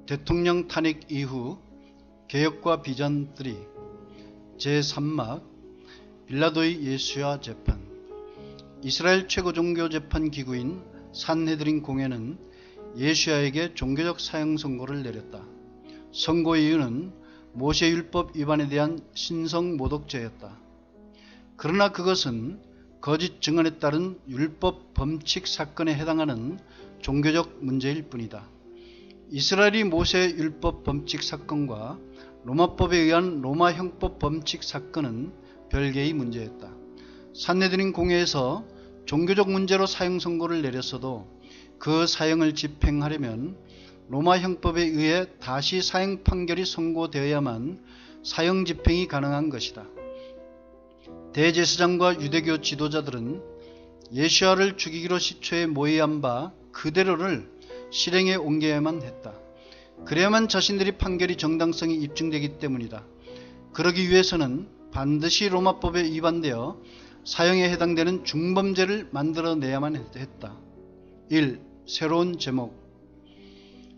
대통령 탄핵 이후 개혁과 비전 3 제3막 빌라도의 예수야 재판. 이스라엘 최고 종교 재판 기구인 산헤드린 공회는 예수야에게 종교적 사형 선고를 내렸다. 선고 이유는 모세 율법 위반에 대한 신성 모독죄였다. 그러나 그것은 거짓 증언에 따른 율법 범칙 사건에 해당하는 종교적 문제일 뿐이다. 이스라엘이 모세 율법 범칙 사건과 로마법에 의한 로마 형법 범칙 사건은 별개의 문제였다. 산헤드린 공회에서 종교적 문제로 사형 선고를 내렸어도 그 사형을 집행하려면 로마 형법에 의해 다시 사형 판결이 선고되어야만 사형 집행이 가능한 것이다. 대제사장과 유대교 지도자들은 예수야를 죽이기로 시초에 모의한 바 그대로를 실행에 옮겨야만 했다. 그래야만 자신들이 판결이 정당성이 입증되기 때문이다. 그러기 위해서는 반드시 로마법에 위반되어 사형에 해당되는 중범죄를 만들어내야만 했다. 1. 새로운 제목.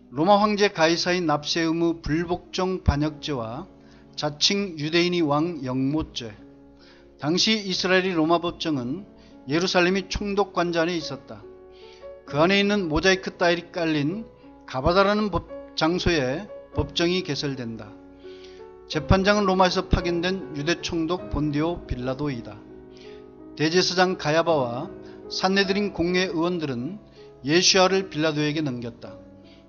로마 황제 가이사의 납세 의무 불복종 반역죄와 자칭 유대인이 왕 역모죄. 당시 이스라엘의 로마 법정은 예루살렘이 총독관자 안에 있었다. 그 안에 있는 모자이크 타일이 깔린 가바다라는 장소에 법정이 개설된다. 재판장은 로마에서 파견된 유대 총독 본디오 빌라도이다. 대제사장 가야바와 산헤드린 공회 의원들은 예수야를 빌라도에게 넘겼다.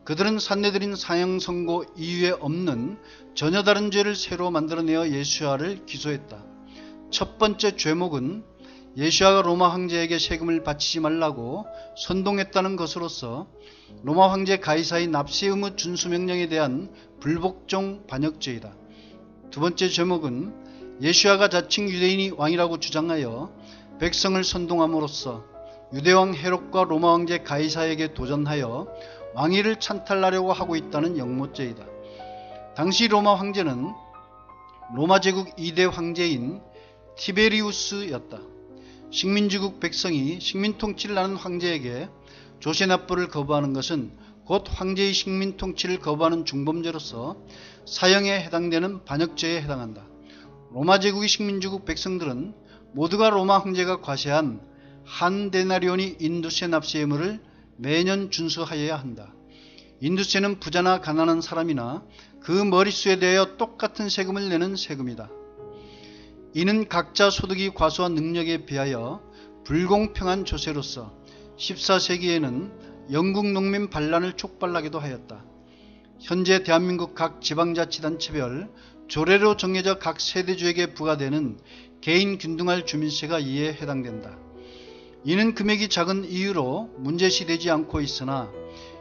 그들은 산헤드린 사형 선고 이유에 없는 전혀 다른 죄를 새로 만들어내어 예수야를 기소했다. 첫 번째 죄목은 예수야가 로마 황제에게 세금을 바치지 말라고 선동했다는 것으로서 로마 황제 가이사의 납세 의무 준수 명령에 대한 불복종 반역죄이다. 두 번째 죄목은 예수야가 자칭 유대인이 왕이라고 주장하여 백성을 선동함으로써 유대왕 헤롯과 로마 황제 가이사에게 도전하여 왕위를 찬탈하려고 하고 있다는 역모죄이다. 당시 로마 황제는 로마 제국 2대 황제인 티베리우스였다. 식민지국 백성이 식민 통치를 하는 황제에게 조세 납부를 거부하는 것은 곧 황제의 식민 통치를 거부하는 중범죄로서 사형에 해당되는 반역죄에 해당한다. 로마 제국의 식민지국 백성들은 모두가 로마 황제가 과세한 한 데나리온이 인두세 납세 의무를 매년 준수하여야 한다. 인두세는 부자나 가난한 사람이나 그 머릿수에 대하여 똑같은 세금을 내는 세금이다. 이는 각자 소득이 과소한 능력에 비하여 불공평한 조세로서 14세기에는 영국 농민 반란을 촉발하기도 하였다. 현재 대한민국 각 지방자치단체별 조례로 정해져 각 세대주에게 부과되는 개인 균등할 주민세가 이에 해당된다. 이는 금액이 작은 이유로 문제시되지 않고 있으나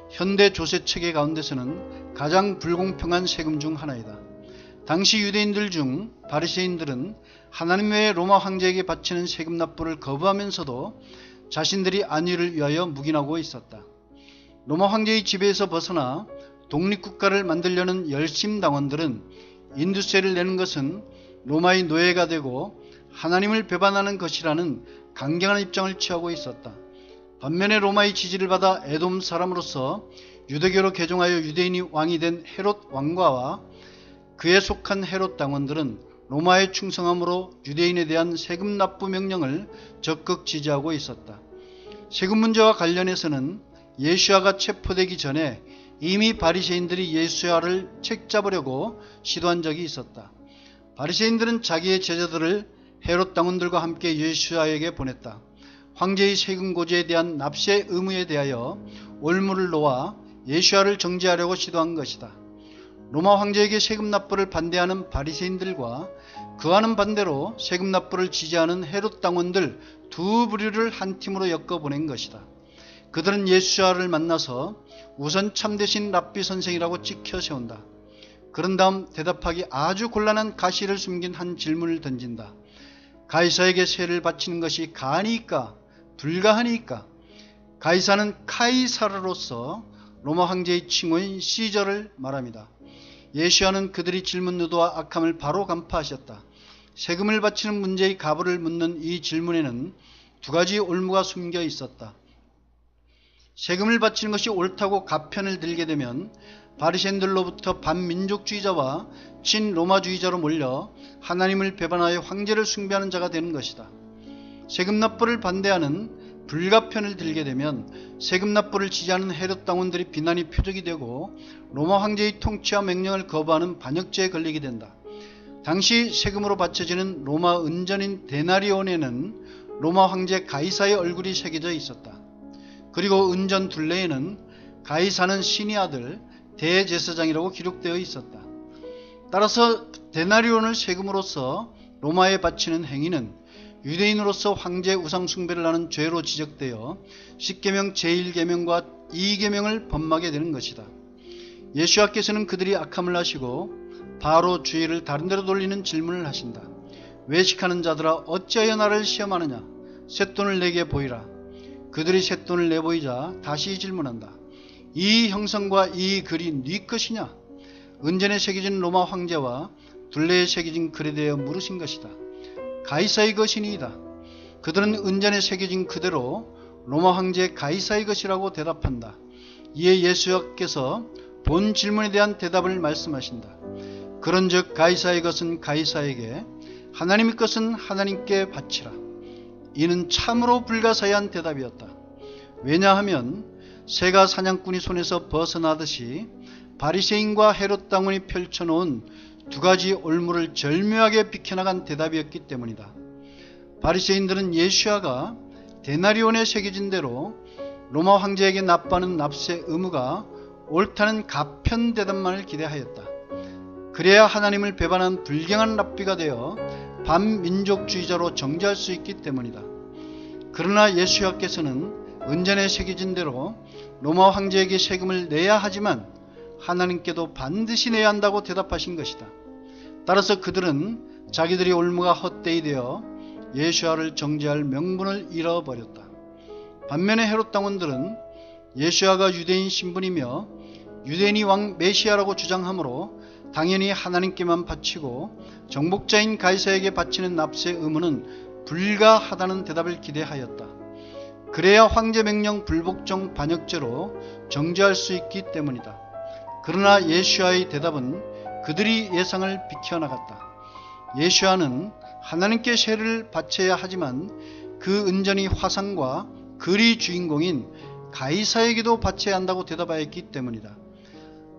현대 조세체계 가운데서는 가장 불공평한 세금 중 하나이다. 당시 유대인들 중 바리새인들은 하나님 외에 로마 황제에게 바치는 세금 납부를 거부하면서도 자신들이 안위를 위하여 묵인하고 있었다. 로마 황제의 지배에서 벗어나 독립국가를 만들려는 열심당원들은 인두세를 내는 것은 로마의 노예가 되고 하나님을 배반하는 것이라는 강경한 입장을 취하고 있었다. 반면에 로마의 지지를 받아 에돔 사람으로서 유대교로 개종하여 유대인이 왕이 된 헤롯 왕과와 그에 속한 헤롯 당원들은 로마에 충성함으로 유대인에 대한 세금 납부 명령을 적극 지지하고 있었다. 세금 문제와 관련해서는 예수야가 체포되기 전에 이미 바리새인들이 예수야를 책잡으려고 시도한 적이 있었다. 바리새인들은 자기의 제자들을 헤롯 당원들과 함께 예수야에게 보냈다. 황제의 세금 고지에 대한 납세 의무에 대하여 올무를 놓아 예수야를 정죄하려고 시도한 것이다. 로마 황제에게 세금 납부를 반대하는 바리새인들과 그와는 반대로 세금 납부를 지지하는 헤롯 당원들 두 부류를 한 팀으로 엮어보낸 것이다. 그들은 예수야를 만나서 우선 참되신 랍비 선생이라고 찍혀 세운다. 그런 다음 대답하기 아주 곤란한 가시를 숨긴 한 질문을 던진다. 가이사에게 세를 바치는 것이 가하니까 불가하니까? 가이사는 카이사르로서 로마 황제의 칭호인 시저를 말합니다. 예수야는 그들이 질문 의도와 악함을 바로 간파하셨다. 세금을 바치는 문제의 가부를 묻는 이 질문에는 두 가지 올무가 숨겨 있었다. 세금을 바치는 것이 옳다고 가편을 들게 되면 바리새인들로부터 반민족주의자와 친로마주의자로 몰려 하나님을 배반하여 황제를 숭배하는 자가 되는 것이다. 세금 납부를 반대하는 불가편을 들게 되면 세금 납부를 지지하는 헤롯 당원들이 비난이 표적이 되고 로마 황제의 통치와 명령을 거부하는 반역죄에 걸리게 된다. 당시 세금으로 바쳐지는 로마 은전인 데나리온에는 로마 황제 가이사의 얼굴이 새겨져 있었다. 그리고 은전 둘레에는 가이사는 신의 아들 대제사장이라고 기록되어 있었다. 따라서 데나리온을 세금으로서 로마에 바치는 행위는 유대인으로서 황제 우상 숭배를 하는 죄로 지적되어 10계명 제1계명과 2계명을 범하게 되는 것이다. 예수와께서는 그들이 악함을 하시고 바로 주의를 다른 데로 돌리는 질문을 하신다. 외식하는 자들아 어찌하여 나를 시험하느냐? 쇳돈을 내게 보이라. 그들이 쇳돈을 내보이자 다시 질문한다. 이 형상과 이 글이 네 것이냐? 은전에 새겨진 로마 황제와 둘레에 새겨진 글에 대하여 물으신 것이다. 가이사의 것이니이다. 그들은 은전에 새겨진 그대로 로마 황제 가이사의 것이라고 대답한다. 이에 예수께서 본 질문에 대한 대답을 말씀하신다. 그런즉 가이사의 것은 가이사에게, 하나님의 것은 하나님께 바치라. 이는 참으로 불가사의한 대답이었다. 왜냐하면 새가 사냥꾼이 손에서 벗어나듯이 바리새인과 헤롯 당원이 펼쳐놓은 두 가지 올무를 절묘하게 비켜나간 대답이었기 때문이다. 바리새인들은 예수야가 데나리온에 새겨진 대로 로마 황제에게 납부하는 납세 의무가 옳다는 가편 대답만을 기대하였다. 그래야 하나님을 배반한 불경한 랍비가 되어 반민족주의자로 정죄할 수 있기 때문이다. 그러나 예수야께서는 은전에 새겨진 대로 로마 황제에게 세금을 내야 하지만 하나님께도 반드시 내야 한다고 대답하신 것이다. 따라서 그들은 자기들의 올무가 헛되이 되어 예수야를 정죄할 명분을 잃어버렸다. 반면에 헤롯 당원들은 예수야가 유대인 신분이며 유대인이 왕 메시아라고 주장하므로 당연히 하나님께만 바치고 정복자인 가이사에게 바치는 납세 의무는 불가하다는 대답을 기대하였다. 그래야 황제 명령 불복종 반역죄로 정죄할 수 있기 때문이다. 그러나 예수야의 대답은 그들이 예상을 비켜나갔다. 예수야는 하나님께 세를 바쳐야 하지만 그 은전이 화상과 글이 주인공인 가이사에게도 바쳐야 한다고 대답하였기 때문이다.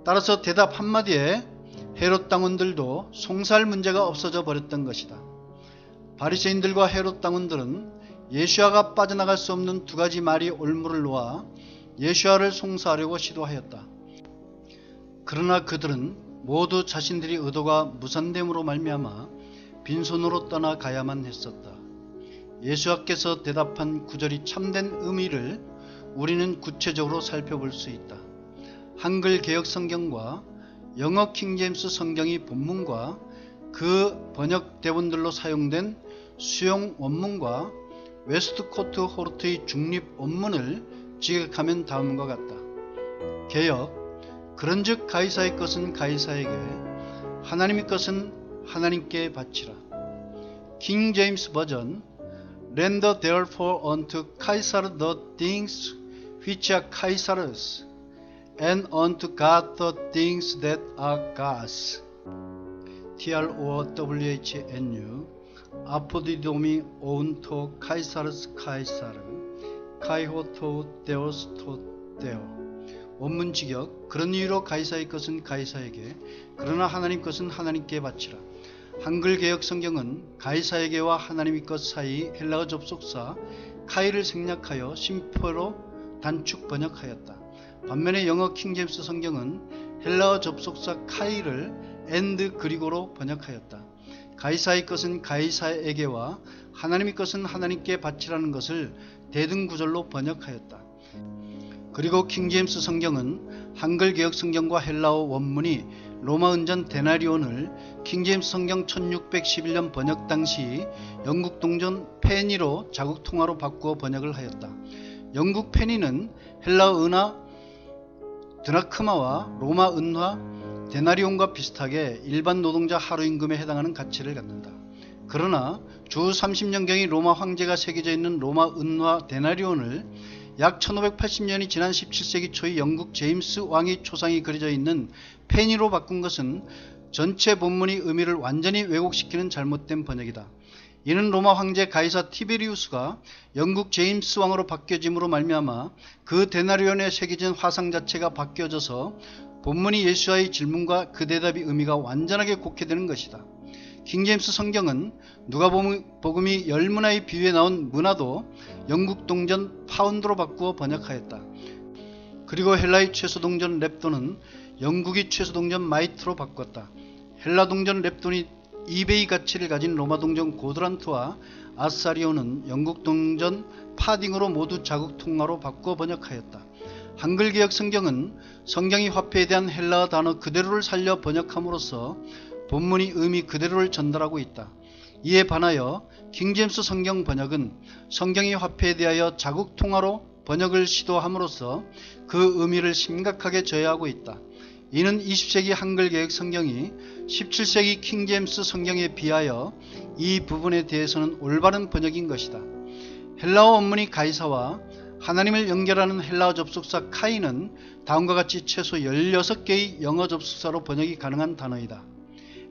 따라서 대답 한마디에 헤롯 당원들도 송사할 문제가 없어져 버렸던 것이다. 바리새인들과 헤롯 당원들은 예수야가 빠져나갈 수 없는 두 가지 말이 올무를 놓아 예수야를 송사하려고 시도하였다. 그러나 그들은 모두 자신들의 의도가 무산됨으로 말미암아 빈손으로 떠나가야만 했었다. 예수께서 대답한 구절이 참된 의미를 우리는 구체적으로 살펴볼 수 있다. 한글 개역 성경과 영어 킹제임스 성경의 본문과 그 번역 대본들로 사용된 수용 원문과 웨스트코트 호르트의 중립 원문을 지각하면 다음과 같다. 개역, 그런즉 가이사의 것은 가이사에게, 하나님의 것은 하나님께 바치라. 킹 제임스 버전, Render therefore unto Caesar the things which are Caesar's, and unto God the things that are God's. TROWHNU 아포디도미 오운토 카이사르스 카이사르 카이호토 데오스토 데오. 원문 직역, 그런 이유로 가이사의 것은 가이사에게, 그러나 하나님 것은 하나님께 바치라. 한글 개역 성경은 가이사에게와 하나님의 것 사이 헬라어 접속사 카이를 생략하여 심표로 단축 번역하였다. 반면에 영어 킹제임스 성경은 헬라어 접속사 카이를 and 그리고로 번역하였다. 가이사의 것은 가이사에게와 하나님의 것은 하나님께 바치라는 것을 대등구절로 번역하였다. 그리고 킹제임스 성경은 한글 개역 성경과 헬라어 원문이 로마 은전 데나리온을 킹제임스 성경 1611년 번역 당시 영국 동전 페니로 자국 통화로 바꾸어 번역을 하였다. 영국 페니는 헬라어 은화 드라크마와 로마 은화 데나리온과 비슷하게 일반 노동자 하루 임금에 해당하는 가치를 갖는다. 그러나 주 30년경의 로마 황제가 새겨져 있는 로마 은화 데나리온을 약 1580년이 지난 17세기 초의 영국 제임스 왕의 초상이 그려져 있는 페니로 바꾼 것은 전체 본문의 의미를 완전히 왜곡시키는 잘못된 번역이다. 이는 로마 황제 가이사 티베리우스가 영국 제임스 왕으로 바뀌어짐으로 말미암아 그 데나리온에 새겨진 화상 자체가 바뀌어져서 본문이 예수와의 질문과 그 대답의 의미가 완전하게 곡해되는 것이다. 킹제임스 성경은 누가복음이 열문화의 비유에 나온 문화도 영국 동전 파운드로 바꾸어 번역하였다. 그리고 헬라의 최소 동전 렙돈은 영국의 최소 동전 마이트로 바꿨다. 헬라 동전 렙돈이 2배의 가치를 가진 로마 동전 고드란트와 아사리오는 영국 동전 파딩으로 모두 자국 통화로 바꾸어 번역하였다. 한글 개혁 성경은 성경의 화폐에 대한 헬라어 단어 그대로를 살려 번역함으로써 본문의 의미 그대로를 전달하고 있다. 이에 반하여 킹제임스 성경 번역은 성경의 화폐에 대하여 자국 통화로 번역을 시도함으로써 그 의미를 심각하게 저해하고 있다. 이는 20세기 한글 개혁 성경이 17세기 킹제임스 성경에 비하여 이 부분에 대해서는 올바른 번역인 것이다. 헬라어 원문이 가이사와 하나님을 연결하는 헬라어 접속사 카이는 다음과 같이 최소 16개의 영어 접속사로 번역이 가능한 단어이다.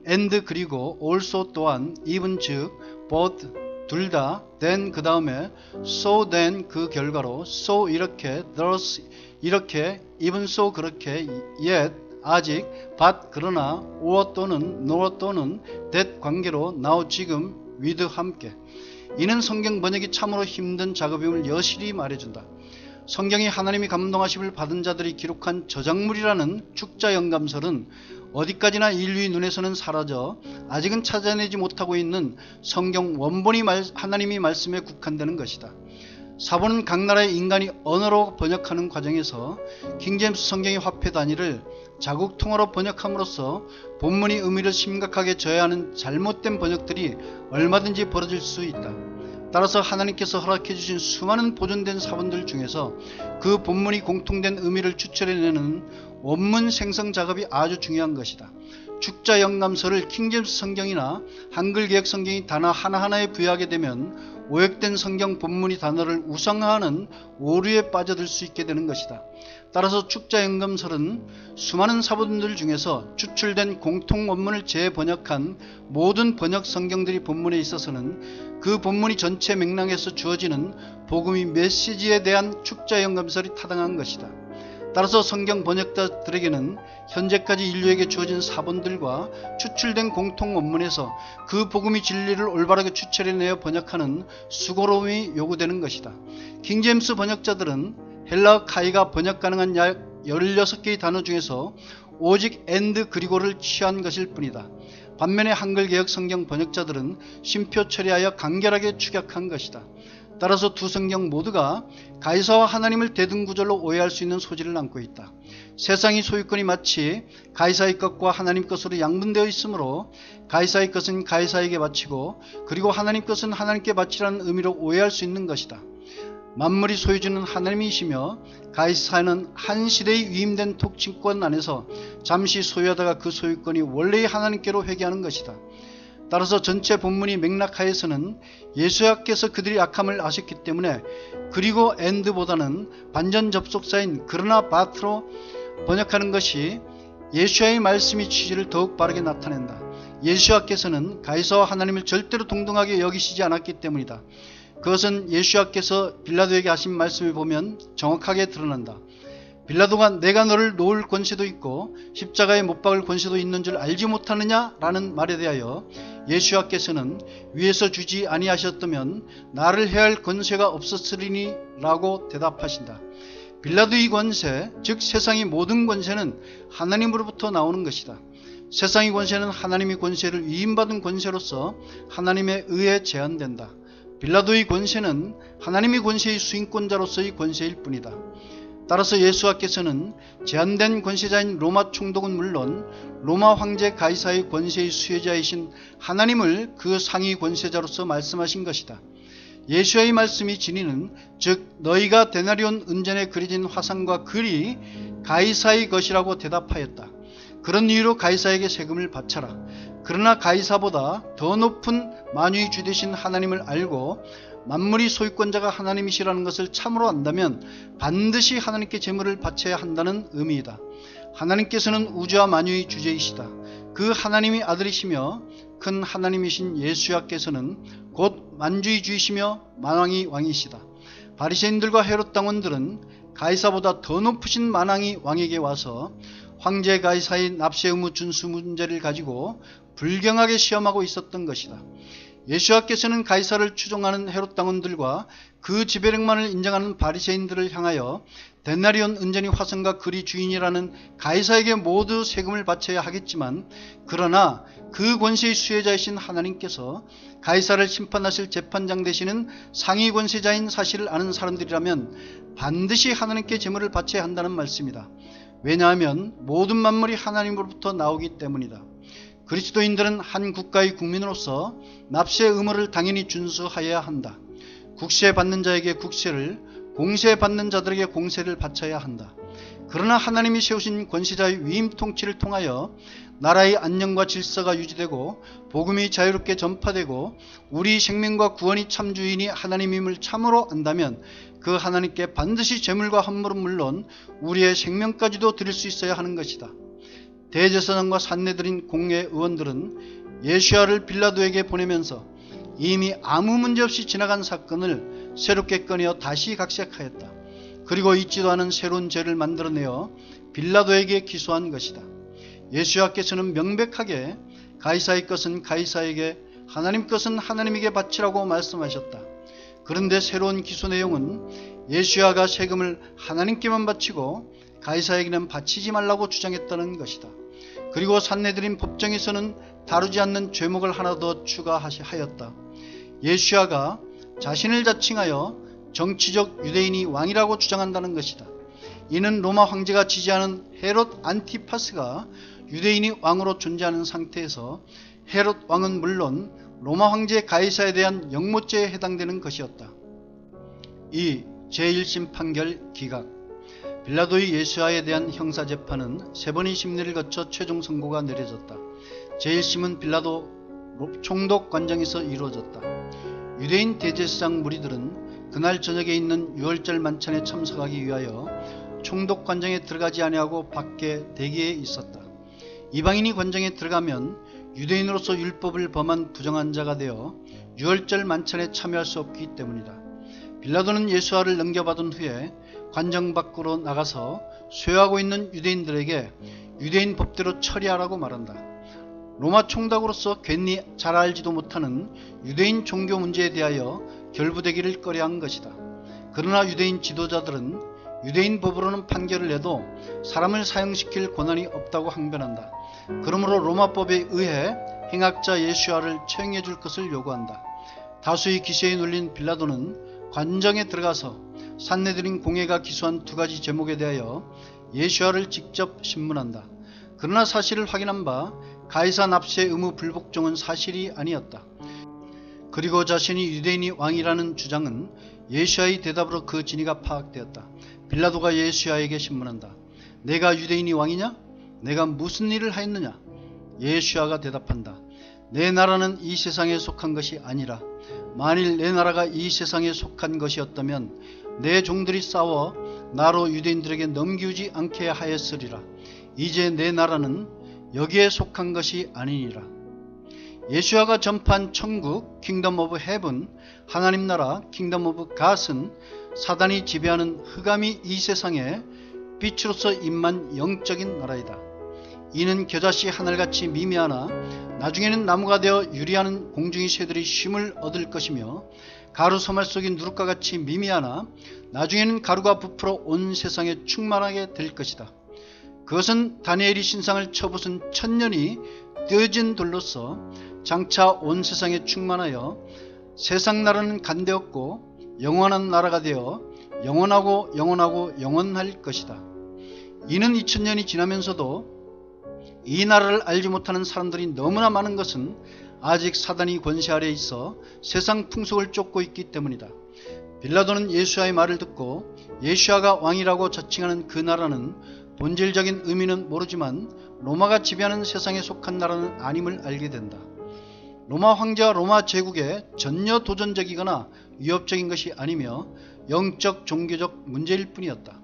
and 그리고 also 또한 even 즉 both 둘 다 then 그 다음에 so then 그 결과로 so 이렇게 thus 이렇게 even so 그렇게 yet 아직 but 그러나 or 또는 nor 또는 that 관계로 now 지금 with 함께. 이는 성경 번역이 참으로 힘든 작업임을 여실히 말해준다. 성경이 하나님이 감동하심을 받은 자들이 기록한 저작물이라는 축자 영감설은 어디까지나 인류의 눈에서는 사라져 아직은 찾아내지 못하고 있는 성경 원본이 하나님의 말씀에 국한되는 것이다. 사본은 각 나라의 인간이 언어로 번역하는 과정에서 킹제임스 성경의 화폐 단위를 자국 통어로 번역함으로써 본문의 의미를 심각하게 저해하는 잘못된 번역들이 얼마든지 벌어질 수 있다. 따라서 하나님께서 허락해 주신 수많은 보존된 사본들 중에서 그 본문이 공통된 의미를 추출해내는 원문 생성 작업이 아주 중요한 것이다. 축자 영감설을 킹제임스 성경이나 한글 개혁 성경이 단어 하나하나에 부여하게 되면 오역된 성경 본문이 단어를 우상화하는 오류에 빠져들 수 있게 되는 것이다. 따라서 축자 영감설은 수많은 사본들 중에서 추출된 공통 원문을 재번역한 모든 번역 성경들이 본문에 있어서는 그 본문이 전체 맥락에서 주어지는 복음의 메시지에 대한 축자 영감설이 타당한 것이다. 따라서 성경 번역자들에게는 현재까지 인류에게 주어진 사본들과 추출된 공통 원문에서 그 복음의 진리를 올바르게 추출해내어 번역하는 수고로움이 요구되는 것이다. 킹제임스 번역자들은 헬라어 카이가 번역 가능한 약 16개의 단어 중에서 오직 and 그리고를 취한 것일 뿐이다. 반면에 한글 개혁 성경 번역자들은 쉼표 처리하여 간결하게 축약한 것이다. 따라서 두 성경 모두가 가이사와 하나님을 대등구절로 오해할 수 있는 소지를 안고 있다. 세상의 소유권이 마치 가이사의 것과 하나님 것으로 양분되어 있으므로 가이사의 것은 가이사에게 바치고 그리고 하나님 것은 하나님께 바치라는 의미로 오해할 수 있는 것이다. 만물이 소유주는 하나님이시며 가이사는 한 시대의 위임된 통치권 안에서 잠시 소유하다가 그 소유권이 원래의 하나님께로 회귀하는 것이다. 따라서 전체 본문이 맥락하에서는 예수야께서 그들이 악함을 아셨기 때문에 그리고 and보다는 반전 접속사인 그러나 but로 번역하는 것이 예수야의 말씀의 취지를 더욱 바르게 나타낸다. 예수야께서는 가이사와 하나님을 절대로 동등하게 여기시지 않았기 때문이다. 그것은 예수야께서 빌라도에게 하신 말씀을 보면 정확하게 드러난다. 빌라도가 내가 너를 놓을 권세도 있고 십자가에 못 박을 권세도 있는 줄 알지 못하느냐? 라는 말에 대하여 예수야께서는 위에서 주지 아니하셨다면 나를 해할 권세가 없었으리니 라고 대답하신다. 빌라도의 권세, 즉 세상의 모든 권세는 하나님으로부터 나오는 것이다. 세상의 권세는 하나님의 권세를 위임받은 권세로서 하나님에 의해 제한된다. 빌라도의 권세는 하나님의 권세의 수인권자로서의 권세일 뿐이다. 따라서 예수와께서는 제한된 권세자인 로마 총독은 물론 로마 황제 가이사의 권세의 수혜자이신 하나님을 그 상위 권세자로서 말씀하신 것이다. 예수의 말씀이 지니는 즉 너희가 데나리온 은전에 그려진 화상과 글이 가이사의 것이라고 대답하였다. 그런 이유로 가이사에게 세금을 바쳐라. 그러나 가이사보다 더 높은 만유의 주 되신 하나님을 알고 만물이 소유권자가 하나님이시라는 것을 참으로 안다면 반드시 하나님께 제물을 바쳐야 한다는 의미이다. 하나님께서는 우주와 만유의 주제이시다. 그 하나님이 아들이시며 큰 하나님이신 예수야께서는 곧 만주의 주이시며 만왕의 왕이시다. 바리새인들과 헤롯 당원들은 가이사보다 더 높으신 만왕의 왕에게 와서 황제 가이사의 납세 의무 준수 문제를 가지고 불경하게 시험하고 있었던 것이다. 예수야께서는 가이사를 추종하는 헤롯 당원들과 그 지배력만을 인정하는 바리새인들을 향하여 데나리온 은전이 화성과 글이 주인이라는 가이사에게 모두 세금을 바쳐야 하겠지만, 그러나 그 권세의 수혜자이신 하나님께서 가이사를 심판하실 재판장 되시는 상위 권세자인 사실을 아는 사람들이라면 반드시 하나님께 제물을 바쳐야 한다는 말씀이다. 왜냐하면 모든 만물이 하나님으로부터 나오기 때문이다. 그리스도인들은 한 국가의 국민으로서 납세 의무를 당연히 준수하여야 한다. 국세 받는 자에게 국세를, 공세 받는 자들에게 공세를 바쳐야 한다. 그러나 하나님이 세우신 권세자의 위임 통치를 통하여 나라의 안녕과 질서가 유지되고 복음이 자유롭게 전파되고 우리 생명과 구원이 참 주인이 하나님임을 참으로 안다면 그 하나님께 반드시 제물과 헌물은 물론 우리의 생명까지도 드릴 수 있어야 하는 것이다. 대제사장과 산헤드린 공회 의원들은 예수야를 빌라도에게 보내면서 이미 아무 문제 없이 지나간 사건을 새롭게 꺼내어 다시 각색하였다. 그리고 있지도 않은 새로운 죄를 만들어내어 빌라도에게 기소한 것이다. 예수야께서는 명백하게 가이사의 것은 가이사에게, 하나님 것은 하나님에게 바치라고 말씀하셨다. 그런데 새로운 기소 내용은 예수야가 세금을 하나님께만 바치고 가이사에게는 바치지 말라고 주장했다는 것이다. 그리고 산헤드린 법정에서는 다루지 않는 죄목을 하나 더 추가하였다. 예수야가 자신을 자칭하여 정치적 유대인이 왕이라고 주장한다는 것이다. 이는 로마 황제가 지지하는 헤롯 안티파스가 유대인이 왕으로 존재하는 상태에서 헤롯 왕은 물론 로마 황제 가이사에 대한 영모죄에 해당되는 것이었다. 2. 제1심 판결 기각. 빌라도의 예수야에 대한 형사재판은 3번의 심리를 거쳐 최종 선고가 내려졌다. 제1심은 빌라도 총독관장에서 이루어졌다. 유대인 대제사장 무리들은 그날 저녁에 있는 유월절 만찬에 참석하기 위하여 총독관장에 들어가지 아니하고 밖에 대기에 있었다. 이방인이 관장에 들어가면 유대인으로서 율법을 범한 부정한 자가 되어 유월절 만찬에 참여할 수 없기 때문이다. 빌라도는 예수야를 넘겨받은 후에 관정 밖으로 나가서 쇠하고 있는 유대인들에게 유대인 법대로 처리하라고 말한다. 로마 총독으로서 괜히 잘 알지도 못하는 유대인 종교 문제에 대하여 결부되기를 꺼려한 것이다. 그러나 유대인 지도자들은 유대인 법으로는 판결을 내도 사람을 사형시킬 권한이 없다고 항변한다. 그러므로 로마법에 의해 행악자 예수야를 처형해 줄 것을 요구한다. 다수의 기세에 눌린 빌라도는 관정에 들어가서 산헤드린 공회가 기소한 2가지 제목에 대하여 예수야를 직접 신문한다. 그러나 사실을 확인한 바 가이사 납세 의무 불복종은 사실이 아니었다. 그리고 자신이 유대인이 왕이라는 주장은 예수야의 대답으로 그 진위가 파악되었다. 빌라도가 예수야에게 신문한다. 내가 유대인이 왕이냐? 내가 무슨 일을 하였느냐? 예수야가 대답한다. 내 나라는 이 세상에 속한 것이 아니라 만일 내 나라가 이 세상에 속한 것이었다면 내 종들이 싸워 나로 유대인들에게 넘기우지 않게 하였으리라. 이제 내 나라는 여기에 속한 것이 아니니라. 예수야가 전파한 천국, 킹덤 오브 헤븐, 하나님 나라, 킹덤 오브 갓은 사단이 지배하는 흑암이 이 세상에 빛으로서 임한 영적인 나라이다. 이는 겨자씨 하늘같이 미미하나 나중에는 나무가 되어 유리하는 공중의 새들이 쉼을 얻을 것이며, 가루 소말 속의 누룩과 같이 미미하나 나중에는 가루가 부풀어 온 세상에 충만하게 될 것이다. 그것은 다니엘이 신상을 쳐부순 1000년이 떼어진 돌로서 장차 온 세상에 충만하여 세상 나라는 간되었고 영원한 나라가 되어 영원하고 영원하고 영원할 것이다. 이는 2000년이 지나면서도 이 나라를 알지 못하는 사람들이 너무나 많은 것은 아직 사단이 권세 아래에 있어 세상 풍속을 쫓고 있기 때문이다. 빌라도는 예수야의 말을 듣고 예수야가 왕이라고 자칭하는 그 나라는 본질적인 의미는 모르지만 로마가 지배하는 세상에 속한 나라는 아님을 알게 된다. 로마 황제와 로마 제국에 전혀 도전적이거나 위협적인 것이 아니며 영적 종교적 문제일 뿐이었다.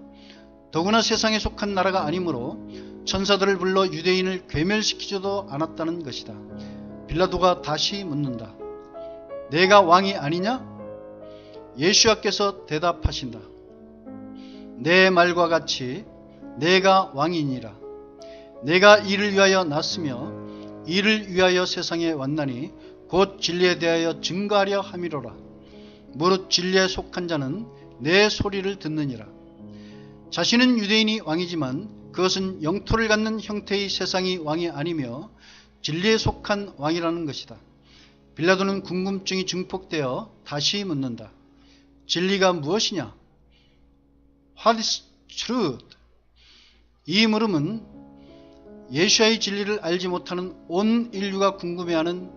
더구나 세상에 속한 나라가 아니므로 천사들을 불러 유대인을 괴멸시키지도 않았다는 것이다. 빌라도가 다시 묻는다. 내가 왕이 아니냐? 예수께서 대답하신다. 내 말과 같이 내가 왕이니라. 내가 이를 위하여 났으며 이를 위하여 세상에 왔나니 곧 진리에 대하여 증거하려 함이로라. 무릇 진리에 속한 자는 내 소리를 듣느니라. 자신은 유대인이 왕이지만 그것은 영토를 갖는 형태의 세상이 왕이 아니며 진리에 속한 왕이라는 것이다. 빌라도는 궁금증이 증폭되어 다시 묻는다. 진리가 무엇이냐? What is truth? 이 물음은 예수의 진리를 알지 못하는 온 인류가 궁금해하는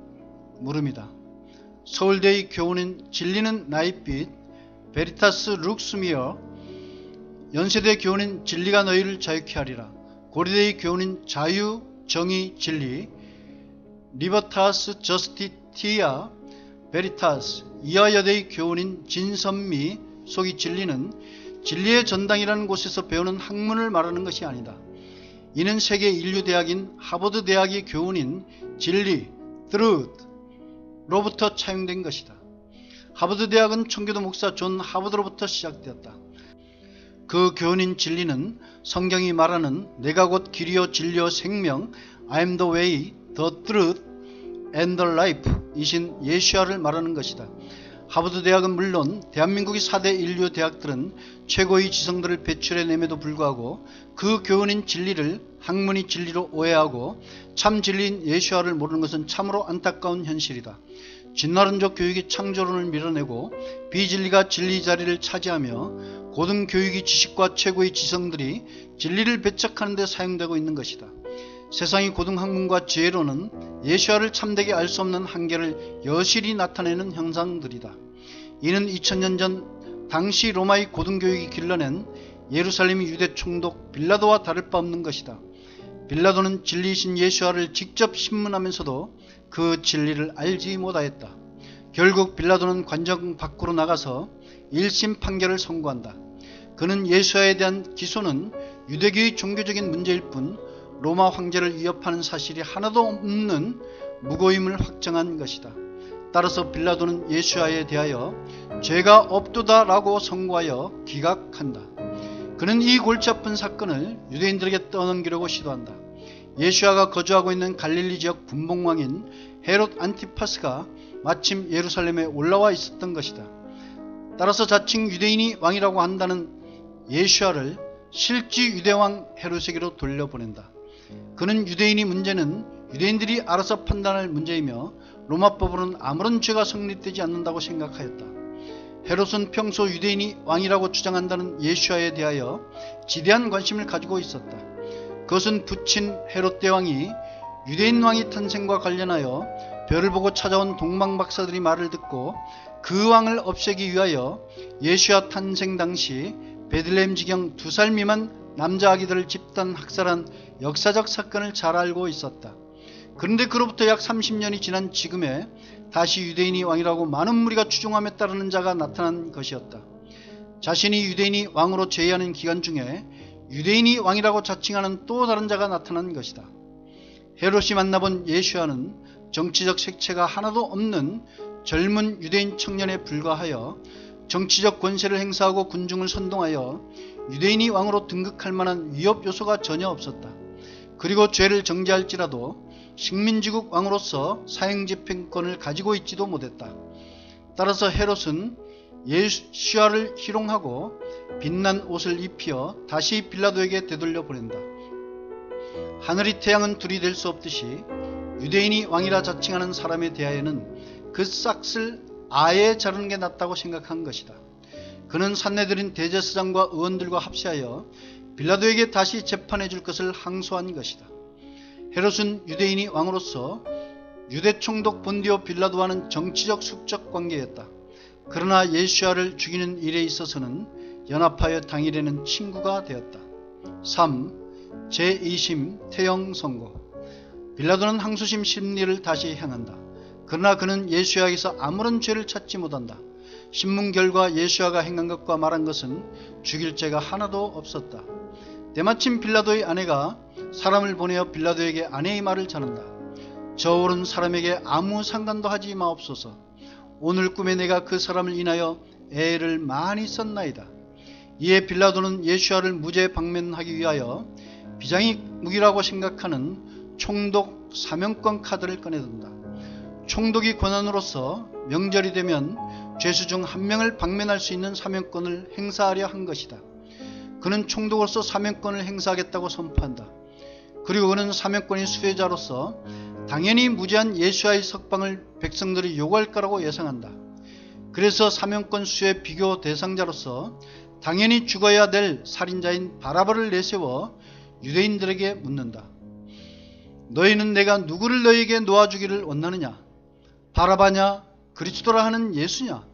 물음이다. 서울대의 교훈인 진리는 나의 빛, 베리타스 룩스미어, 연세대 교훈인 진리가 너희를 자유케 하리라, 고려대의 교훈인 자유, 정의, 진리, 리버타스 저스티티아 베리타스, 이화여대의 교훈인 진선미 속이 진리는 진리의 전당이라는 곳에서 배우는 학문을 말하는 것이 아니다. 이는 세계 인류대학인 하버드 대학의 교훈인 진리, truth로부터 차용된 것이다. 하버드 대학은 청교도 목사 존 하버드로부터 시작되었다. 그 교훈인 진리는 성경이 말하는 내가 곧 길이요 진리요 생명, I am the way, the truth and the life 이신 예수야를 말하는 것이다. 하버드 대학은 물론 대한민국의 4대 인류 대학들은 최고의 지성들을 배출해냄에도 불구하고 그 교훈인 진리를 학문의 진리로 오해하고 참 진리인 예수야를 모르는 것은 참으로 안타까운 현실이다. 진화론적 교육이 창조론을 밀어내고 비진리가 진리 자리를 차지하며 고등교육의 지식과 최고의 지성들이 진리를 배척하는 데 사용되고 있는 것이다. 세상의 고등학문과 지혜로는 예수야를 참되게 알 수 없는 한계를 여실히 나타내는 현상들이다. 이는 2000년 전 당시 로마의 고등교육이 길러낸 예루살렘의 유대 총독 빌라도와 다를 바 없는 것이다. 빌라도는 진리이신 예수야를 직접 신문하면서도 그 진리를 알지 못하였다. 결국 빌라도는 관정 밖으로 나가서 1심 판결을 선고한다. 그는 예수야에 대한 기소는 유대교의 종교적인 문제일 뿐 로마 황제를 위협하는 사실이 하나도 없는 무고임을 확정한 것이다. 따라서 빌라도는 예수야에 대하여 죄가 없도다라고 선고하여 기각한다. 그는 이 골치 아픈 사건을 유대인들에게 떠넘기려고 시도한다. 예수야가 거주하고 있는 갈릴리 지역 분봉왕인 헤롯 안티파스가 마침 예루살렘에 올라와 있었던 것이다. 따라서 자칭 유대인이 왕이라고 한다는 예수야를 실지 유대왕 헤롯에게로 돌려보낸다. 그는 유대인이 문제는 유대인들이 알아서 판단할 문제이며 로마법으로는 아무런 죄가 성립되지 않는다고 생각하였다. 헤롯은 평소 유대인이 왕이라고 주장한다는 예수야에 대하여 지대한 관심을 가지고 있었다. 그것은 부친 헤롯 대왕이 유대인 왕의 탄생과 관련하여 별을 보고 찾아온 동방박사들이 말을 듣고 그 왕을 없애기 위하여 예수야 탄생 당시 베들레헴 지경 2살 미만 남자 아기들을 집단 학살한 역사적 사건을 잘 알고 있었다. 그런데 그로부터 약 30년이 지난 지금에 다시 유대인이 왕이라고 많은 무리가 추종함에 따르는 자가 나타난 것이었다. 자신이 유대인이 왕으로 제의하는 기간 중에 유대인이 왕이라고 자칭하는 또 다른 자가 나타난 것이다. 헤롯이 만나본 예수야는 정치적 색채가 하나도 없는 젊은 유대인 청년에 불과하여 정치적 권세를 행사하고 군중을 선동하여 유대인이 왕으로 등극할 만한 위협 요소가 전혀 없었다. 그리고 죄를 정죄할지라도 식민지국 왕으로서 사형집행권을 가지고 있지도 못했다. 따라서 헤롯은 예수야를 희롱하고 빛난 옷을 입혀 다시 빌라도에게 되돌려 보낸다. 하늘이 태양은 둘이 될 수 없듯이 유대인이 왕이라 자칭하는 사람에 대하여는 그 싹을 아예 자르는 게 낫다고 생각한 것이다. 그는 산헤드린 대제사장과 의원들과 합세하여 빌라도에게 다시 재판해 줄 것을 항소한 것이다. 헤롯은 유대인이 왕으로서 유대 총독 본디오 빌라도와는 정치적 숙적 관계였다. 그러나 예수야를 죽이는 일에 있어서는 연합하여 당일에는 친구가 되었다. 3. 제2심 태형 선고. 빌라도는 항소심 심리를 다시 향한다. 그러나 그는 예수야에게서 아무런 죄를 찾지 못한다. 신문 결과 예수야가 행한 것과 말한 것은 죽일 죄가 하나도 없었다. 때마침 빌라도의 아내가 사람을 보내어 빌라도에게 아내의 말을 전한다. 저 오른 사람에게 아무 상관도 하지 마옵소서. 오늘 꿈에 내가 그 사람을 인하여 애를 많이 썼나이다. 이에 빌라도는 예수야를 무죄 방면하기 위하여 비장의 무기라고 생각하는 총독 사명권 카드를 꺼내든다. 총독이 권한으로서 명절이 되면 죄수 중 한 명을 방면할 수 있는 사명권을 행사하려 한 것이다. 그는 총독으로서 사명권을 행사하겠다고 선포한다. 그리고 그는 사명권의 수혜자로서 당연히 무죄한 예수야의 석방을 백성들이 요구할 거라고 예상한다. 그래서 사명권 수혜 비교 대상자로서 당연히 죽어야 될 살인자인 바라바를 내세워 유대인들에게 묻는다. 너희는 내가 누구를 너희에게 놓아주기를 원하느냐? 바라바냐? 그리스도라 하는 예수냐?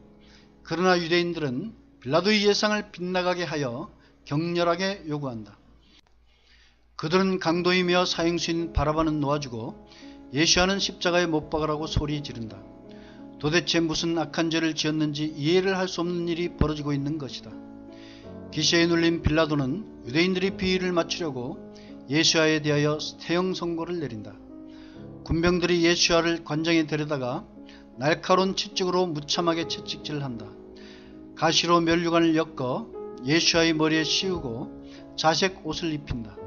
그러나 유대인들은 빌라도의 예상을 빗나가게 하여 격렬하게 요구한다. 그들은 강도이며 사형수인 바라바는 놓아주고 예수야는 십자가에 못 박으라고 소리 지른다. 도대체 무슨 악한 죄를 지었는지 이해를 할 수 없는 일이 벌어지고 있는 것이다. 기시에 눌린 빌라도는 유대인들이 비위를 맞추려고 예수야에 대하여 태형 선고를 내린다. 군병들이 예수야를 관장에 데려다가 날카로운 채찍으로 무참하게 채찍질을 한다. 가시로 면류관을 엮어 예수야의 머리에 씌우고 자색 옷을 입힌다.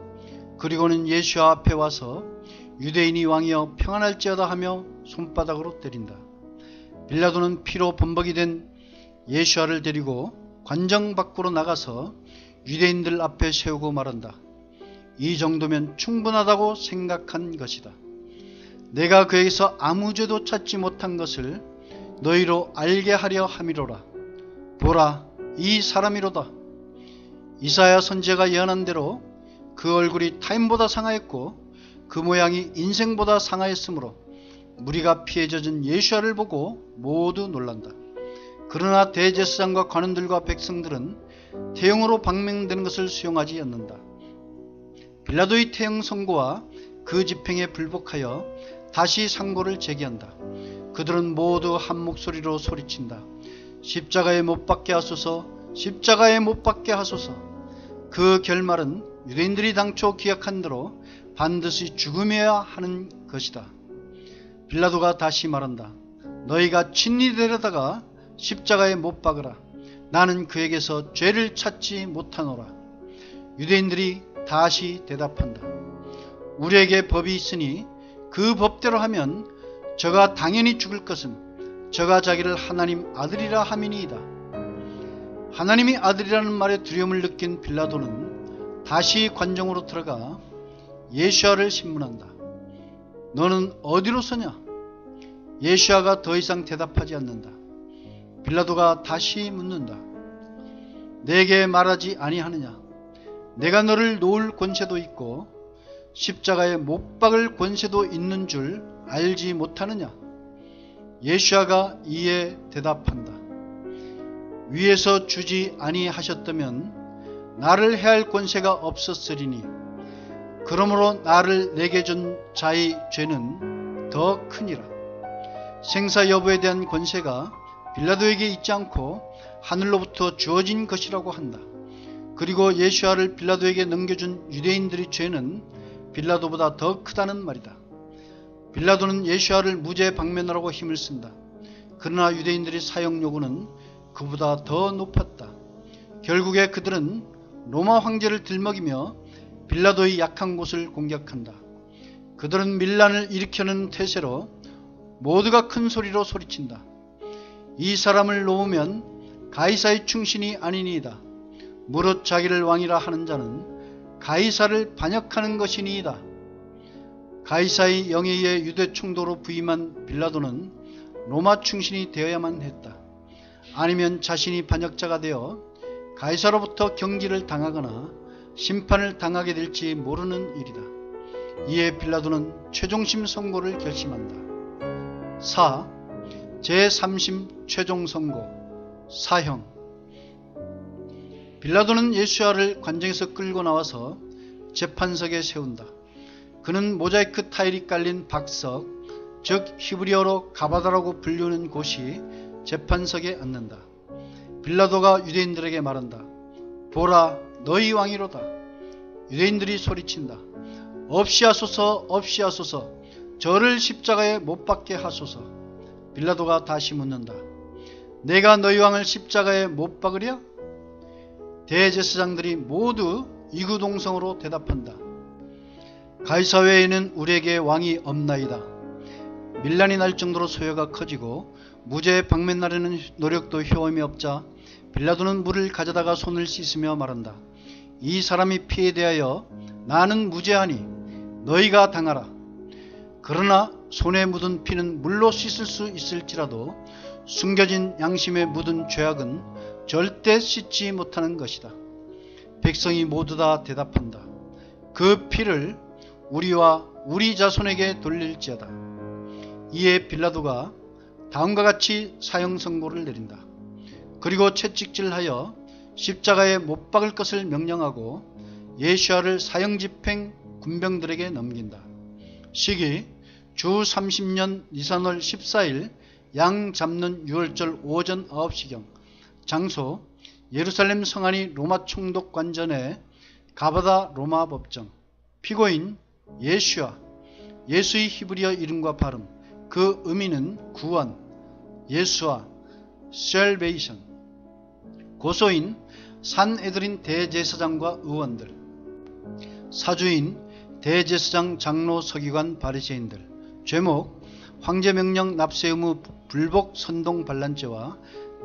그리고는 예수야 앞에 와서 유대인이 왕이여 평안할지어다 하며 손바닥으로 때린다. 빌라도는 피로 범벅이 된 예수야를 데리고 관정 밖으로 나가서 유대인들 앞에 세우고 말한다. 이 정도면 충분하다고 생각한 것이다. 내가 그에게서 아무 죄도 찾지 못한 것을 너희로 알게 하려 함이로라. 보라, 이 사람이로다. 이사야 선지자가 예언한 대로 그 얼굴이 타인보다 상하였고 그 모양이 인생보다 상하였으므로 무리가 피해 젖은 예수야를 보고 모두 놀란다. 그러나 대제사장과 관원들과 백성들은 태형으로 방명되는 것을 수용하지 않는다. 빌라도의 태형 선고와 그 집행에 불복하여 다시 상고를 제기한다. 그들은 모두 한 목소리로 소리친다. 십자가에 못 박게 하소서, 십자가에 못 박게 하소서. 그 결말은 유대인들이 당초 기약한 대로 반드시 죽음이어야 하는 것이다. 빌라도가 다시 말한다. 너희가 친히 데려다가 십자가에 못 박으라. 나는 그에게서 죄를 찾지 못하노라. 유대인들이 다시 대답한다. 우리에게 법이 있으니 그 법대로 하면 저가 당연히 죽을 것은 저가 자기를 하나님 아들이라 함이니이다. 하나님이 아들이라는 말에 두려움을 느낀 빌라도는 다시 관정으로 들어가 예수야를 신문한다. 너는 어디로 서냐? 예수야가 더 이상 대답하지 않는다. 빌라도가 다시 묻는다. 내게 말하지 아니하느냐? 내가 너를 놓을 권세도 있고 십자가에 못 박을 권세도 있는 줄 알지 못하느냐? 예수야가 이에 대답한다. 위에서 주지 아니하셨다면 나를 해할 권세가 없었으리니 그러므로 나를 내게 준 자의 죄는 더 크니라. 생사 여부에 대한 권세가 빌라도에게 있지 않고 하늘로부터 주어진 것이라고 한다. 그리고 예수야를 빌라도에게 넘겨준 유대인들의 죄는 빌라도보다 더 크다는 말이다. 빌라도는 예수야를 무죄 방면하라고 힘을 쓴다. 그러나 유대인들의 사형 요구는 그보다 더 높았다. 결국에 그들은 로마 황제를 들먹이며 빌라도의 약한 곳을 공격한다. 그들은 밀란을 일으켜는 태세로 모두가 큰 소리로 소리친다. 이 사람을 놓으면 가이사의 충신이 아니니이다. 무릇 자기를 왕이라 하는 자는 가이사를 반역하는 것이니이다. 가이사의 영에 의해 유대 총독으로 부임한 빌라도는 로마 충신이 되어야만 했다. 아니면 자신이 반역자가 되어 가이사로부터 경기를 당하거나 심판을 당하게 될지 모르는 일이다. 이에 빌라도는 최종심 선고를 결심한다. 4. 제3심 최종 선고 사형. 빌라도는 예수야를 관정에서 끌고 나와서 재판석에 세운다. 그는 모자이크 타일이 깔린 박석, 즉 히브리어로 가바다라고 불리는 곳이 재판석에 앉는다. 빌라도가 유대인들에게 말한다. 보라, 너희 왕이로다. 유대인들이 소리친다. 없이 하소서, 없이 하소서. 저를 십자가에 못 박게 하소서. 빌라도가 다시 묻는다. 내가 너희 왕을 십자가에 못 박으랴? 대제사장들이 모두 이구동성으로 대답한다. 가이사 외에는 우리에게 왕이 없나이다. 밀란이 날 정도로 소요가 커지고 무죄 방면나르는 노력도 효험이 없자 빌라도는 물을 가져다가 손을 씻으며 말한다. 이 사람이 피에 대하여 나는 무죄하니 너희가 당하라. 그러나 손에 묻은 피는 물로 씻을 수 있을지라도 숨겨진 양심에 묻은 죄악은 절대 씻지 못하는 것이다. 백성이 모두 다 대답한다. 그 피를 우리와 우리 자손에게 돌릴지어다. 이에 빌라도가 다음과 같이 사형 선고를 내린다. 그리고 채찍질하여 십자가에 못 박을 것을 명령하고 예수야를 사형 집행 군병들에게 넘긴다. 시기 주 30년 니산월 14일 양 잡는 6월절 오전 9시경. 장소 예루살렘 성안이 로마 총독 관전에 가바다 로마 법정. 피고인 예수야. 예수의 히브리어 이름과 발음. 그 의미는 구원, 예수와 salvation. 고소인 산헤드린 대제사장과 의원들. 사주인 대제사장, 장로, 서기관, 바리새인들. 죄목 황제명령 납세 의무 불복 선동 반란죄와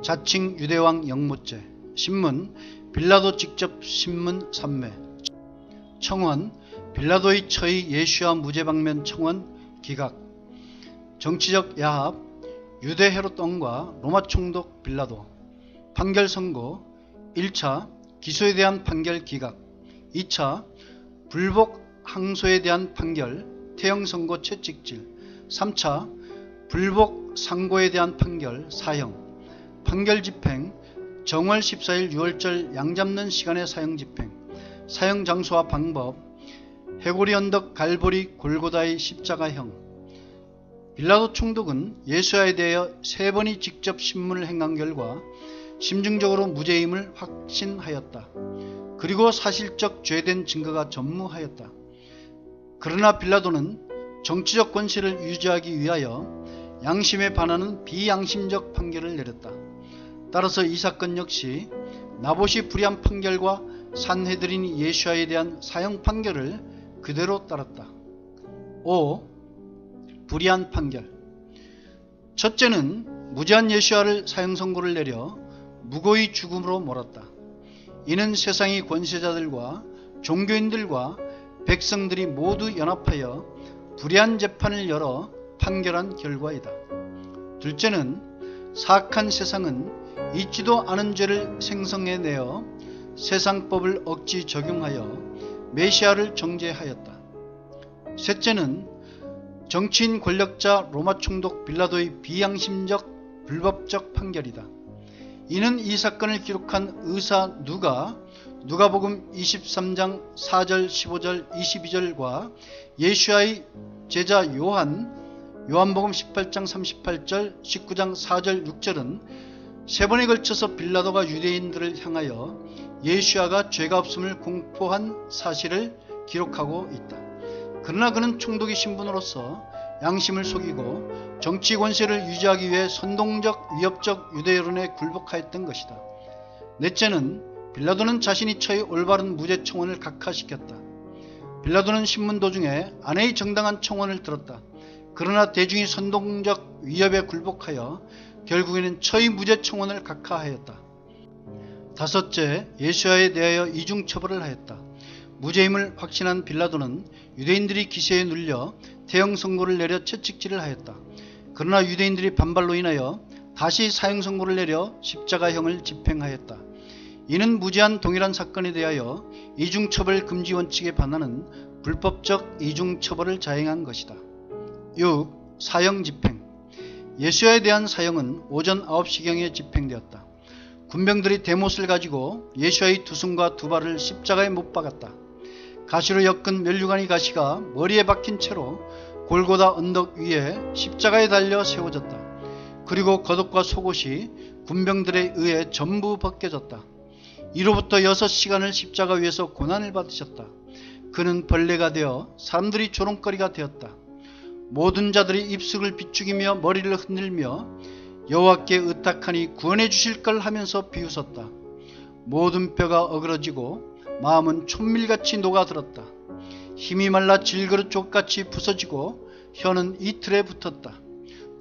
자칭 유대왕 영모죄. 신문 빌라도 직접 신문 3매. 청원 빌라도의 처의 예수와 무죄방면 청원 기각. 정치적 야합 유대 헤롯 왕과 로마 총독 빌라도. 판결 선고 1차 기소에 대한 판결 기각. 2차 불복 항소에 대한 판결 태형 선고 채찍질. 3차 불복 상고에 대한 판결 사형. 판결 집행 정월 14일 6월절 양잡는 시간의 사형 집행. 사형 장소와 방법 해골이 언덕 갈보리 골고다의 십자가형. 빌라도 총독은 예수야에 대하여 3번이 직접 신문을 행한 결과 심증적으로 무죄임을 확신하였다. 그리고 사실적 죄된 증거가 전무하였다. 그러나 빌라도는 정치적 권세를 유지하기 위하여 양심에 반하는 비양심적 판결을 내렸다. 따라서 이 사건 역시 나봇이 불의한 판결과 산헤드린 예수야에 대한 사형 판결을 그대로 따랐다. 5. 불의한 판결. 첫째는 무죄한 예수야를 사형 선고를 내려 무고의 죽음으로 몰았다. 이는 세상의 권세자들과 종교인들과 백성들이 모두 연합하여 불의한 재판을 열어 판결한 결과이다. 둘째는 사악한 세상은 있지도 않은 죄를 생성해내어 세상법을 억지 적용하여 메시아를 정죄하였다. 셋째는 정치인 권력자 로마 총독 빌라도의 비양심적 불법적 판결이다. 이는 이 사건을 기록한 의사 누가복음 23장 4절 15절 22절과 예수야의 제자 요한복음 18장 38절 19장 4절 6절은 3번에 걸쳐서 빌라도가 유대인들을 향하여 예수야가 죄가 없음을 공포한 사실을 기록하고 있다. 그러나 그는 총독의 신분으로서 양심을 속이고 정치 권세를 유지하기 위해 선동적 위협적 유대 여론에 굴복하였던 것이다. 넷째는 빌라도는 자신이 처해 올바른 무죄 청원을 각하시켰다. 빌라도는 신문 도중에 아내의 정당한 청원을 들었다. 그러나 대중이 선동적 위협에 굴복하여 결국에는 처의 무죄 청원을 각하하였다. 다섯째, 예수야에 대하여 이중처벌을 하였다. 무죄임을 확신한 빌라도는 유대인들이 기세에 눌려 태형 선고를 내려 채찍질을 하였다. 그러나 유대인들이 반발로 인하여 다시 사형 선고를 내려 십자가형을 집행하였다. 이는 무죄한 동일한 사건에 대하여 이중처벌 금지 원칙에 반하는 불법적 이중처벌을 자행한 것이다. 6. 사형 집행. 예수야에 대한 사형은 오전 9시경에 집행되었다. 군병들이 대못을 가지고 예수야의 두 손과 두 발을 십자가에 못 박았다. 가시로 엮은 면류관의 가시가 머리에 박힌 채로 골고다 언덕 위에 십자가에 달려 세워졌다. 그리고 겉옷과 속옷이 군병들에 의해 전부 벗겨졌다. 이로부터 6시간을 십자가 위에서 고난을 받으셨다. 그는 벌레가 되어 사람들이 조롱거리가 되었다. 모든 자들이 입술을 비축이며 머리를 흔들며 여호와께 의탁하니 구원해 주실 걸 하면서 비웃었다. 모든 뼈가 어그러지고 마음은 촛밀같이 녹아들었다. 힘이 말라 질그릇 족같이 부서지고 혀는 이틀에 붙었다.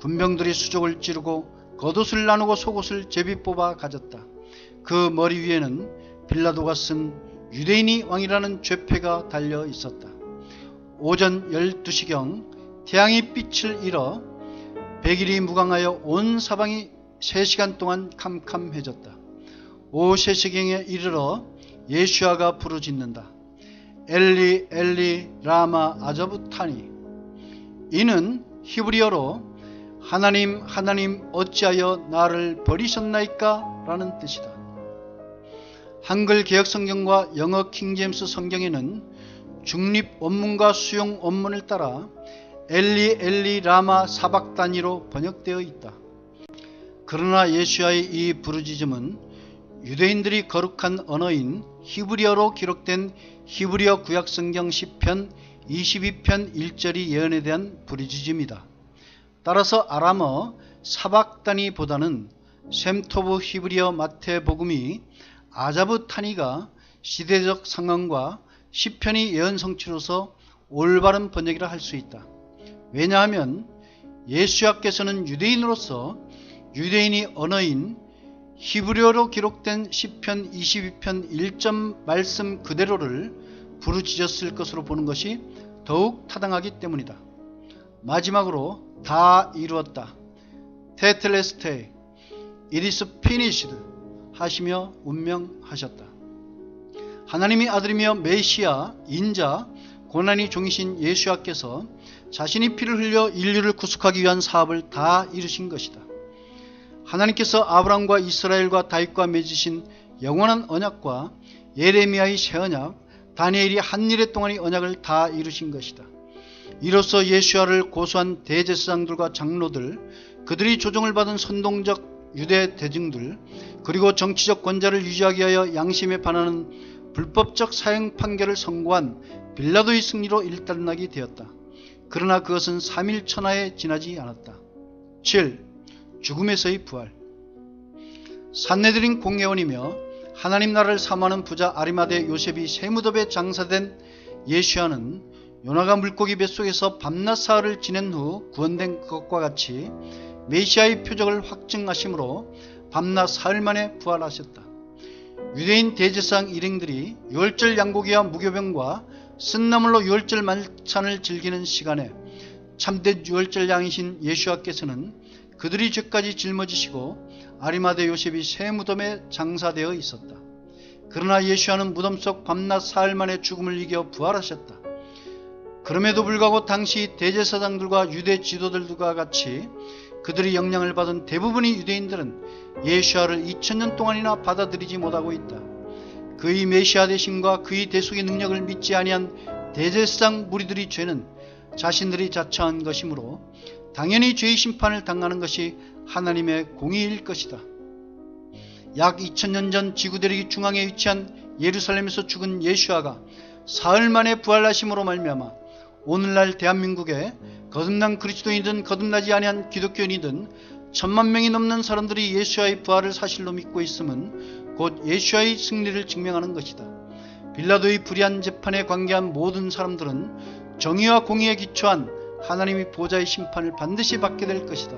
군병들이 수족을 찌르고 겉옷을 나누고 속옷을 제비 뽑아 가졌다. 그 머리 위에는 빌라도가 쓴 유대인이 왕이라는 죄패가 달려 있었다. 오전 12시경 태양이 빛을 잃어 백일이 무광하여 온 사방이 3시간 동안 캄캄해졌다. 오후 3시경에 이르러 예수아가 부르짖는다. 엘리 엘리 라마 아자부타니. 이는 히브리어로 하나님 하나님 어찌하여 나를 버리셨나이까? 라는 뜻이다. 한글 개혁성경과 영어 킹제임스 성경에는 중립 원문과 수용 원문을 따라 엘리 엘리 라마 사박다니로 번역되어 있다. 그러나 예수아의 이 부르짖음은 유대인들이 거룩한 언어인 히브리어로 기록된 히브리어 구약성경 시편 22편 1절이 예언에 대한 부르짖음이다. 따라서 아람어 사박다니보다는 셈토브 히브리어 마태복음이 아자부타니가 시대적 상황과 시편이 예언 성취로서 올바른 번역이라 할 수 있다. 왜냐하면 예수야께서는 유대인으로서 유대인이 언어인 히브리어로 기록된 시편 22편 1점 말씀 그대로를 부르짖었을 것으로 보는 것이 더욱 타당하기 때문이다. 마지막으로 다 이루었다. 테텔레스테 It is finished 하시며 운명하셨다. 하나님의 아들이며 메시아, 인자, 고난의 종이신 예수야께서 자신이 피를 흘려 인류를 구속하기 위한 사업을 다 이루신 것이다. 하나님께서 아브라함과 이스라엘과 다윗과 맺으신 영원한 언약과 예레미야의 새 언약, 다니엘이 한 일의 동안의 언약을 다 이루신 것이다. 이로써 예수야를 고소한 대제사장들과 장로들, 그들이 조종을 받은 선동적 유대 대중들, 그리고 정치적 권좌를 유지하기 위하여 양심에 반하는 불법적 사형 판결을 선고한 빌라도의 승리로 일단락이 되었다. 그러나 그것은 3일 천하에 지나지 않았다. 7. 죽음에서의 부활. 산헤드린 공회원이며 하나님 나라를 사모하는 부자 아리마대 요셉이 세무덥에 장사된 예수야는 요나가 물고기 뱃속에서 밤낮 사흘을 지낸 후 구원된 것과 같이 메시아의 표적을 확증하심으로 밤낮 사흘 만에 부활하셨다. 유대인 대제사장 일행들이 유월절 양고기와 무교병과 쓴나물로 유월절 만찬을 즐기는 시간에 참된 유월절 양이신 예수야께서는 그들이 죄까지 짊어지시고 아리마대 요셉이 새 무덤에 장사되어 있었다. 그러나 예수야는 무덤 속 밤낮 사흘 만에 죽음을 이겨 부활하셨다. 그럼에도 불구하고 당시 대제사장들과 유대 지도들과 같이 그들이 영향을 받은 대부분의 유대인들은 예수야를 2000년 동안이나 받아들이지 못하고 있다. 그의 메시아 되심과 그의 대속의 능력을 믿지 아니한 대제사장 무리들의 죄는 자신들이 자처한 것이므로 당연히 죄의 심판을 당하는 것이 하나님의 공의일 것이다. 약 2000년 전 지구 대륙 중앙에 위치한 예루살렘에서 죽은 예수야가 사흘 만에 부활하심으로 말미암아 오늘날 대한민국에 거듭난 그리스도인이든 거듭나지 아니한 기독교인이든 1000만 명이 넘는 사람들이 예수야의 부활을 사실로 믿고 있음은 곧 예수야의 승리를 증명하는 것이다. 빌라도의 불의한 재판에 관계한 모든 사람들은 정의와 공의에 기초한 하나님의 보좌의 심판을 반드시 받게 될 것이다.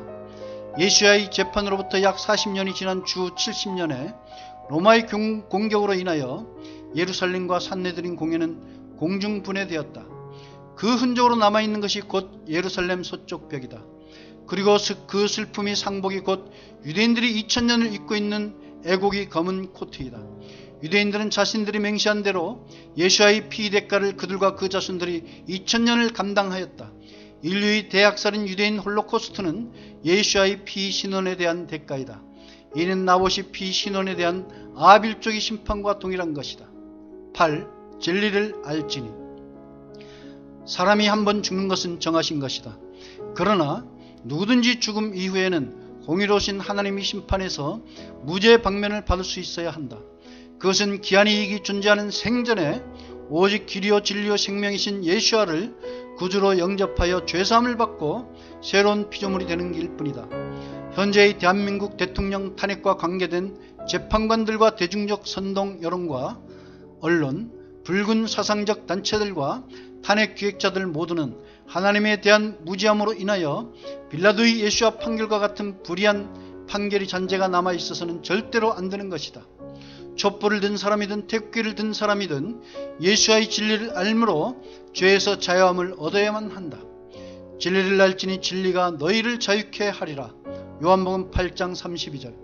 예수야의 재판으로부터 약 40년이 지난 주 70년에 로마의 공격으로 인하여 예루살렘과 산헤드린 공회는 공중분해되었다. 그 흔적으로 남아있는 것이 곧 예루살렘 서쪽 벽이다. 그리고 그 슬픔이 상복이 곧 유대인들이 2000년을 입고 있는 애곡이 검은 코트이다. 유대인들은 자신들이 맹세한 대로 예수야의 피 대가를 그들과 그 자손들이 2000년을 감당하였다. 인류의 대학살인 유대인 홀로코스트는 예수야의 피 신원에 대한 대가이다. 이는 나봇이 피 신원에 대한 아빌족의 심판과 동일한 것이다. 8. 진리를 알지니. 사람이 한번 죽는 것은 정하신 것이다. 그러나 누구든지 죽음 이후에는 공의로우신 하나님이 심판해서 무죄 방면을 받을 수 있어야 한다. 그것은 기한이익이 존재하는 생전에 오직 길이요 진리요 생명이신 예수와를 구주로 영접하여 죄사함을 받고 새로운 피조물이 되는 길 뿐이다. 현재의 대한민국 대통령 탄핵과 관계된 재판관들과 대중적 선동 여론과 언론, 붉은 사상적 단체들과 탄핵 기획자들 모두는 하나님에 대한 무지함으로 인하여 빌라도의 예수와 판결과 같은 불의한 판결이 잔재가 남아있어서는 절대로 안 되는 것이다. 촛불을 든 사람이든 태극기를 든 사람이든 예수와의 진리를 알므로 죄에서 자유함을 얻어야만 한다. 진리를 알지니 진리가 너희를 자유케 하리라. 요한복음 8장 32절.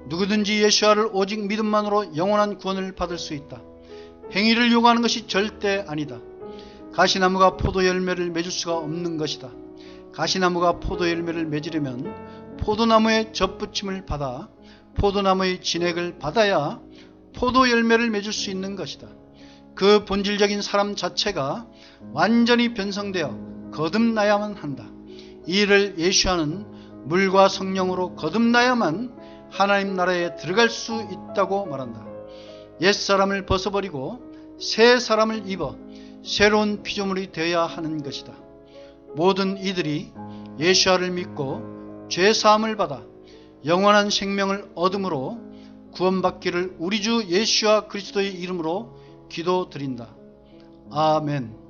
누구든지 예수와를 오직 믿음만으로 영원한 구원을 받을 수 있다. 행위를 요구하는 것이 절대 아니다. 가시나무가 포도 열매를 맺을 수가 없는 것이다. 가시나무가 포도 열매를 맺으려면 포도나무의 접붙임을 받아 포도나무의 진액을 받아야 포도 열매를 맺을 수 있는 것이다. 그 본질적인 사람 자체가 완전히 변성되어 거듭나야만 한다. 이 일을 예수와는 물과 성령으로 거듭나야만 하나님 나라에 들어갈 수 있다고 말한다. 옛사람을 벗어버리고 새 사람을 입어 새로운 피조물이 되어야 하는 것이다. 모든 이들이 예수와를 믿고 죄사함을 받아 영원한 생명을 얻음으로 구원받기를 우리 주 예수와 그리스도의 이름으로 기도드린다. 아멘.